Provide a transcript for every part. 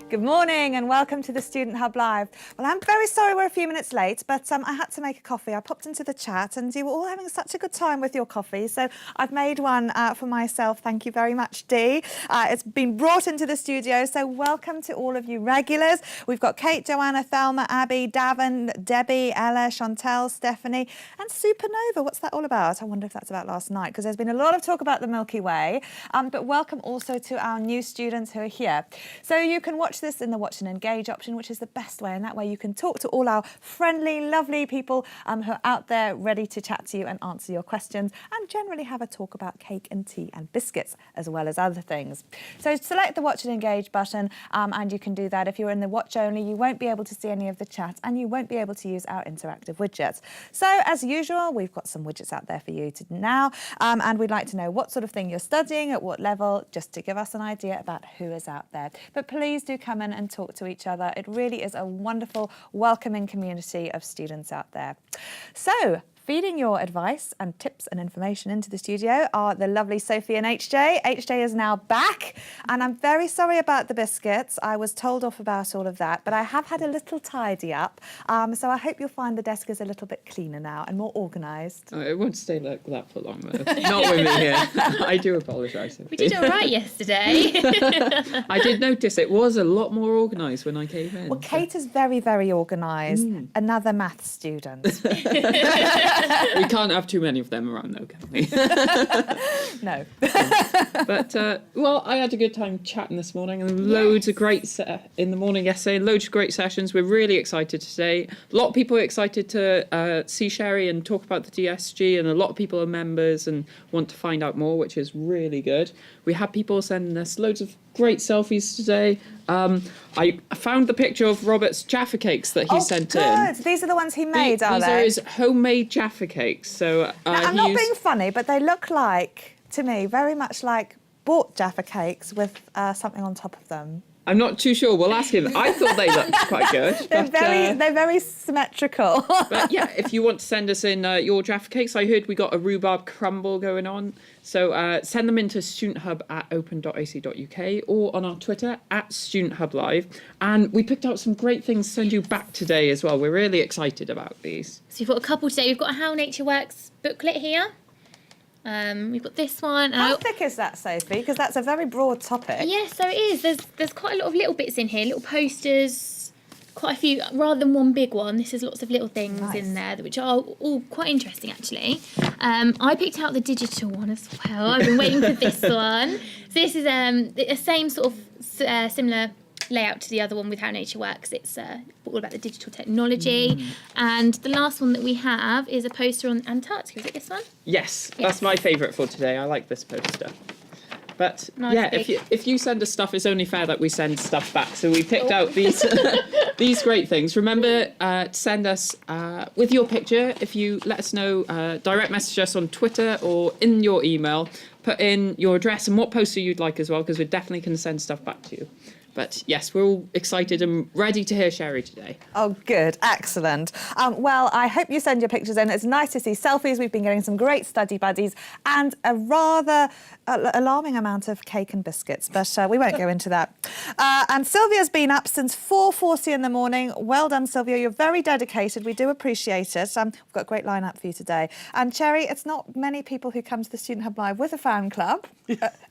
Good morning and welcome to the Student Hub Live. Well, I'm very sorry we're a few minutes late, but I had to make a coffee. I popped into the chat and you were all having such a good time with your coffee, so I've made one for myself. Thank you very much, Dee. It's been brought into the studio, so welcome to all of you regulars. We've got Kate, Joanna, Thelma, Abby, Davin, Debbie, Ella, Chantel, Stephanie, and Supernova. What's that all about? I wonder if that's about last night, because there's been a lot of talk about the Milky Way. But welcome also to our new students who are here. So you can watch this in the Watch and Engage option, which is the best way, and that way you can talk to all our friendly, lovely people who are out there ready to chat to you and answer your questions, and generally have a talk about cake and tea and biscuits, as well as other things. So select the Watch and Engage button, and you can do that. If you're in the Watch only, you won't be able to see any of the chat, and you won't be able to use our interactive widgets. So as usual, we've got some widgets out there for you to now, and we'd like to know what sort of thing you're studying, at what level, just to give us an idea about who is out there. But please do come in and talk to each other. It really is a wonderful, welcoming community of students out there. So, feeding your advice and tips and information into the studio are the lovely Sophie and HJ. HJ is now back, and I'm very sorry about the biscuits. I was told off about all of that, but I have had a little tidy up. So I hope you'll find the desk is a little bit cleaner now and more organised. Oh, it won't stay like that for long, though. Not with me here. I do apologise, Sophie. We did all right yesterday. I did notice it was a lot more organised when I came in. Well, Kate is very, very organised. Another maths student. We can't have too many of them around, though, can we? No. But, well, I had a good time chatting this morning, and loads of great in the morning yesterday, loads of great sessions. We're really excited today. A lot of people are excited to see Sherry and talk about the DSG, and a lot of people are members and want to find out more, which is really good. We had people sending us loads of great selfies today. I found the picture of Robert's Jaffa cakes that he sent in. These are the ones he made, are they? These are his homemade Jaffa cakes. So now, I'm not being funny, but they look like, to me, very much like bought Jaffa cakes with something on top of them. I'm not too sure. We'll ask him. I thought they looked quite good. They're very symmetrical. But yeah, if you want to send us in your Jaffa cakes, I heard we got a rhubarb crumble going on. So send them into studenthub@open.ac.uk or on our Twitter @StudentHubLive. And we picked out some great things to send you back today as well. We're really excited about these. So we've got a couple today. We've got a How Nature Works booklet here. We've got this one. How thick is that, Sophie? Because that's a very broad topic. Yes, so it is. There's quite a lot of little bits in here, little posters, quite a few, rather than one big one. This is lots of little things in there, which are all quite interesting, actually. I picked out the digital one as well. I've been waiting for this one. So this is the same sort of similar layout to the other one with How Nature Works. It's all about the digital technology. And the last one that we have is a poster on Antarctica. Is it this one? Yes, that's my favourite for today. I like this poster. But yeah, if you send us stuff, it's only fair that we send stuff back. So we picked out these these great things. Remember to send us with your picture. If you let us know, direct message us on Twitter or in your email. Put in your address and what poster you'd like as well, because we're definitely going to send stuff back to you. But yes, we're all excited and ready to hear Sherry today. Oh, good. Excellent. Well, I hope you send your pictures in. It's nice to see selfies. We've been getting some great study buddies and a rather alarming amount of cake and biscuits, but we won't go into that. And Sylvia's been up since 4:40 in the morning. Well done, Sylvia. You're very dedicated. We do appreciate it. We've got a great lineup for you today. And Cherry, it's not many people who come to the Student Hub Live with a fan club,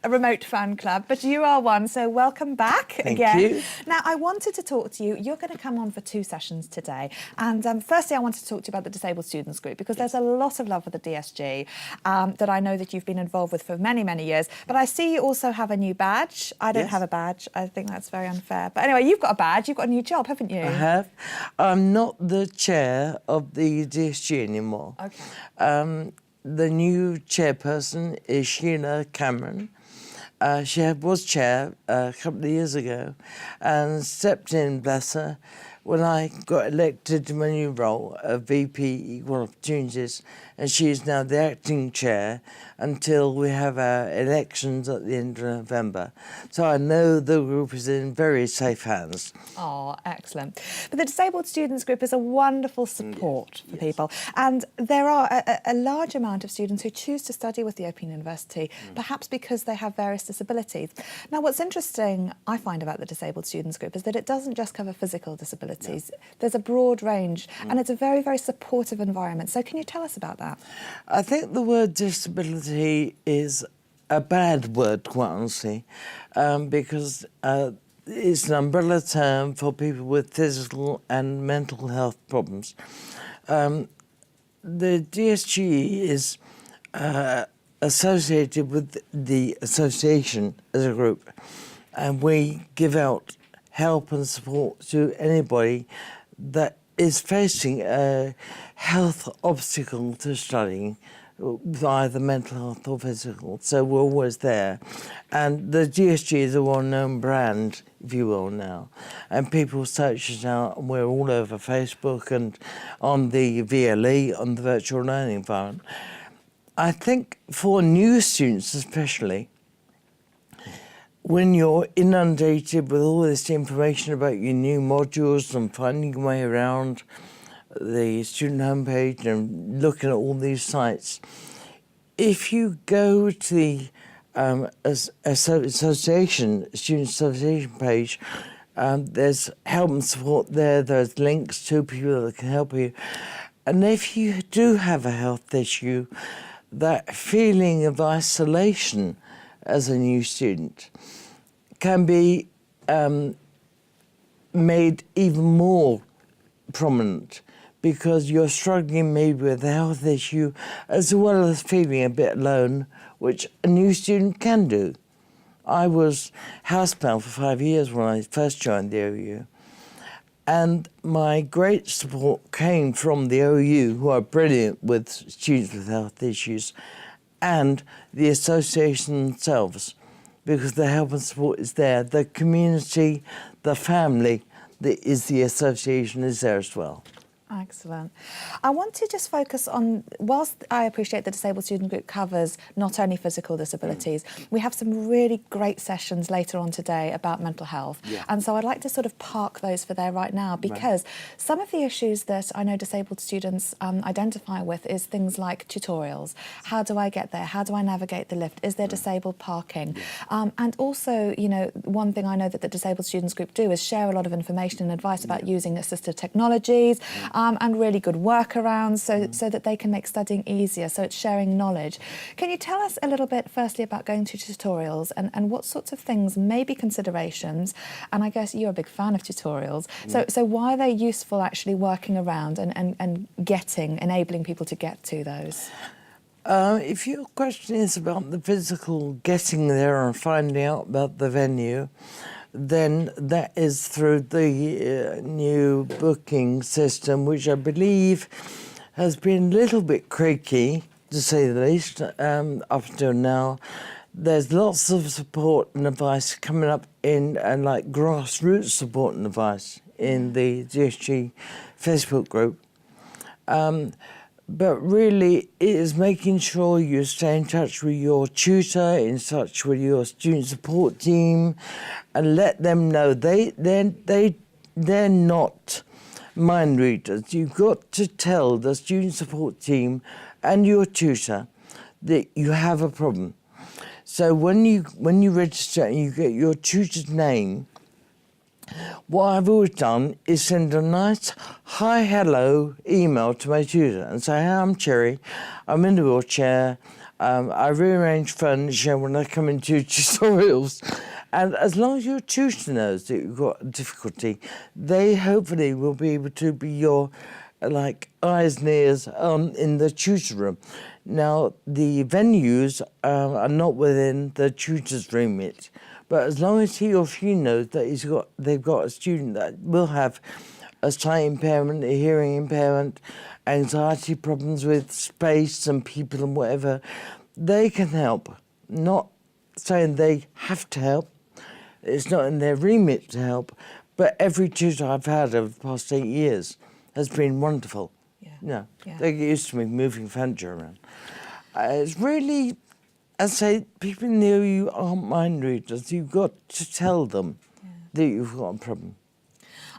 a remote fan club, but you are one, so welcome back. Thank you. Now, I wanted to talk to you. You're going to come on for 2 sessions today. And firstly, I wanted to talk to you about the Disabled Students Group, because there's a lot of love for the DSG that I know that you've been involved with for many, many years. But I see you also have a new badge. I don't have a badge. I think that's very unfair. But anyway, you've got a badge. You've got a new job, haven't you? I have. I'm not the chair of the DSG anymore. OK. The new chairperson is Sheena Cameron. She was chair a couple of years ago and stepped in, bless her, when I got elected to my new role of VP Equal Opportunities, and she is now the acting chair until we have our elections at the end of November. So I know the group is in very safe hands. Oh, excellent. But the Disabled Students Group is a wonderful support for people. And there are a large amount of students who choose to study with the Open University, perhaps because they have various disabilities. Now, what's interesting, I find, about the Disabled Students Group is that it doesn't just cover physical disabilities. There's a broad range, and it's a very, very supportive environment. So can you tell us about that? I think the word disability is a bad word, quite honestly, because it's an umbrella term for people with physical and mental health problems. The DSG is associated with the association as a group, and we give out help and support to anybody that is facing a health obstacle to studying, either mental health or physical. So we're always there. And the DSG is a well-known brand, if you will, now. And people search us out, and we're all over Facebook and on the VLE, on the virtual learning environment. I think for new students especially, when you're inundated with all this information about your new modules and finding your way around the student homepage and looking at all these sites, if you go to the association, student association page, there's help and support there, there's links to people that can help you. And if you do have a health issue, that feeling of isolation as a new student can be made even more prominent because you're struggling maybe with a health issue as well as feeling a bit alone, which a new student can do. I was housebound for 5 years when I first joined the OU, and my great support came from the OU, who are brilliant with students with health issues, and the association themselves, because the help and support is there. The community, the family that is the association is there as well. Excellent. I want to just focus on, whilst I appreciate the Disabled Student Group covers not only physical disabilities, we have some really great sessions later on today about mental health. Yeah. And so I'd like to sort of park those for there right now, because some of the issues that I know disabled students identify with is things like tutorials. How do I get there? How do I navigate the lift? Is there disabled parking? And also, you know, one thing I know that the Disabled Students Group do is share a lot of information and advice about using assistive technologies. And really good workarounds so that they can make studying easier. So it's sharing knowledge. Can you tell us a little bit, firstly, about going to tutorials and what sorts of things may be considerations? And I guess you're a big fan of tutorials. So why are they useful actually working around and enabling people to get to those? If your question is about the physical getting there and finding out about the venue, then that is through the new booking system, which I believe has been a little bit creaky, to say the least, up until now. There's lots of support and advice coming up in, like grassroots support and advice in the DSG Facebook group. But really, it is making sure you stay in touch with your tutor, in touch with your student support team, and let them know they're not mind readers. You've got to tell the student support team and your tutor that you have a problem. So when you register and you get your tutor's name, what I've always done is send a nice hi, hello email to my tutor and say, hi, I'm Cherry, I'm in a wheelchair, I rearrange furniture when I come into tutorials. And as long as your tutor knows that you've got a difficulty, they hopefully will be able to be your eyes and ears in the tutor room. Now, the venues are not within the tutor's remit, but as long as he or she knows that they've got a student that will have a sight impairment, a hearing impairment, anxiety problems with space and people and whatever, they can help. Not saying they have to help, it's not in their remit to help, But every tutor I've had over the past 8 years has been wonderful. Yeah. They get used to me moving furniture around. It's really, I say, people in the OU aren't mind readers. You've got to tell them that you've got a problem.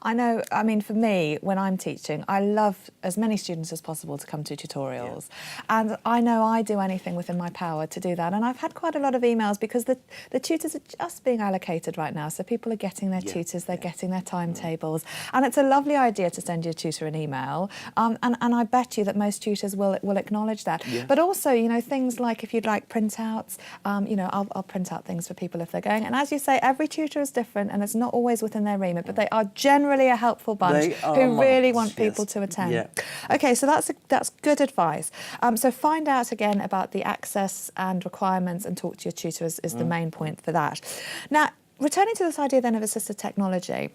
I know, I mean, for me, when I'm teaching, I love as many students as possible to come to tutorials. And I know I do anything within my power to do that. And I've had quite a lot of emails because the tutors are just being allocated right now. So people are getting their tutors, they're getting their timetables. And it's a lovely idea to send your tutor an email. And I bet you that most tutors will acknowledge that. But also, you know, things like if you'd like printouts, you know, I'll print out things for people if they're going. And as you say, every tutor is different and it's not always within their remit, but they are generally a helpful bunch who really want people to attend. Okay, so that's good advice. So find out again about the access and requirements and talk to your tutor is the main point for that. Now, returning to this idea then of assistive technology,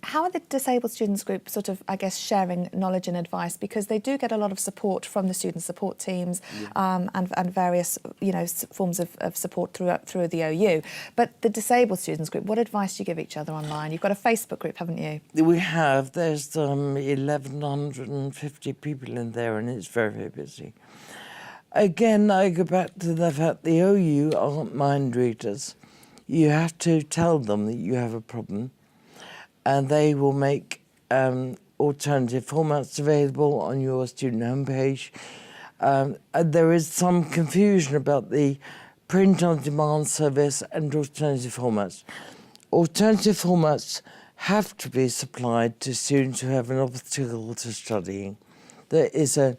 how are the disabled students group sort of, I guess, sharing knowledge and advice? Because they do get a lot of support from the student support teams and various, you know, forms of support through the OU. But the disabled students group, what advice do you give each other online? You've got a Facebook group, haven't you? We have. There's 1,150 people in there and it's very, very busy. Again, I go back to the fact the OU aren't mind readers. You have to tell them that you have a problem, and they will make alternative formats available on your student homepage. There is some confusion about the print-on-demand service and alternative formats. Alternative formats have to be supplied to students who have an obstacle to studying. There is an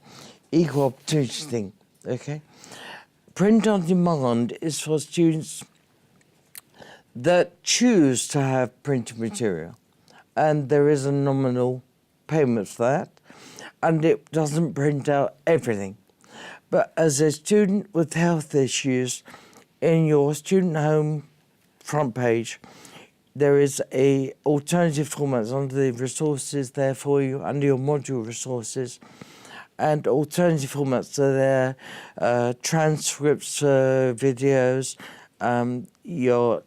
equal opportunity thing, okay? Print-on-demand is for students that choose to have printed material, and there is a nominal payment for that, and it doesn't print out everything. But as a student with health issues, in your student home front page, there is a alternative format under the resources there for you, under your module resources, and alternative formats are there, transcripts, videos. You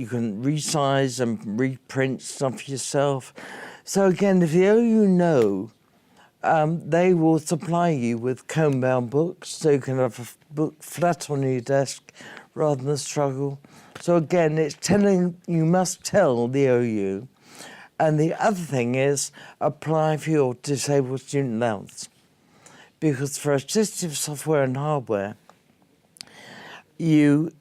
can resize and reprint stuff yourself. So again, if the OU know, they will supply you with comb-bound books, so you can have a book flat on your desk rather than struggle. So again, it's telling, you must tell the OU. And the other thing is apply for your disabled student allowance. Because for assistive software and hardware, you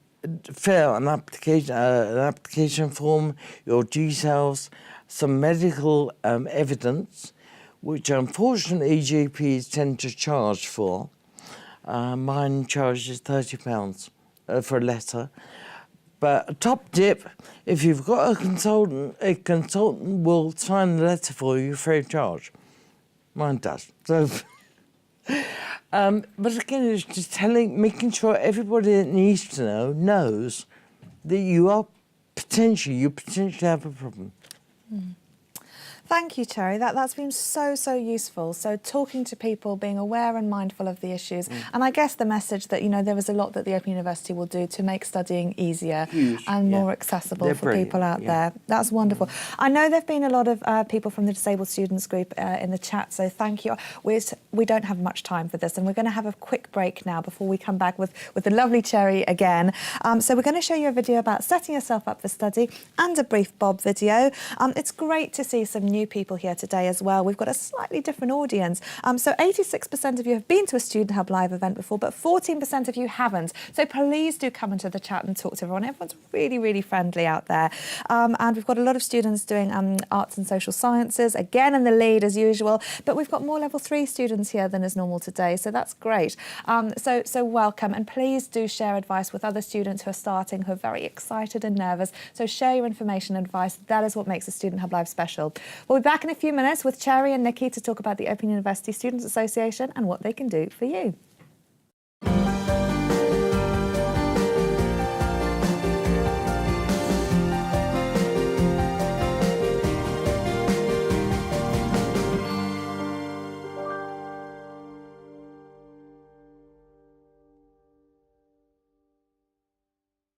fill an application form, your details, some medical evidence, which unfortunately GPs tend to charge for. Mine charges £30 for a letter. But a top tip, if you've got a consultant will sign the letter for you free of charge. Mine does. So, but again, it's just making sure everybody that needs to know knows that you potentially have a problem. Thank you, Cherry. That's been so useful. So talking to people, being aware and mindful of the issues, and I guess the message that, you know, there is a lot that the Open University will do to make studying easier and more accessible for people out there. That's wonderful. I know there've been a lot of people from the disabled students group in the chat, so thank you. We don't have much time for this, and we're going to have a quick break now before we come back with the lovely Cherry again. So we're going to show you a video about setting yourself up for study and a brief Bob video. It's great to see some new people here today as well. We've got a slightly different audience. So 86% of you have been to a Student Hub Live event before, but 14% of you haven't. So please do come into the chat and talk to everyone. Everyone's really friendly out there. And we've got a lot of students doing arts and social sciences, again in the lead as usual, but we've got more level 3 students here than is normal today, so that's great. So welcome, and please do share advice with other students who are starting, who are very excited and nervous. So share your information and advice. That is what makes a Student Hub Live special. We'll be back in a few minutes with Cherry and Nikki to talk about the Open University Students Association and what they can do for you.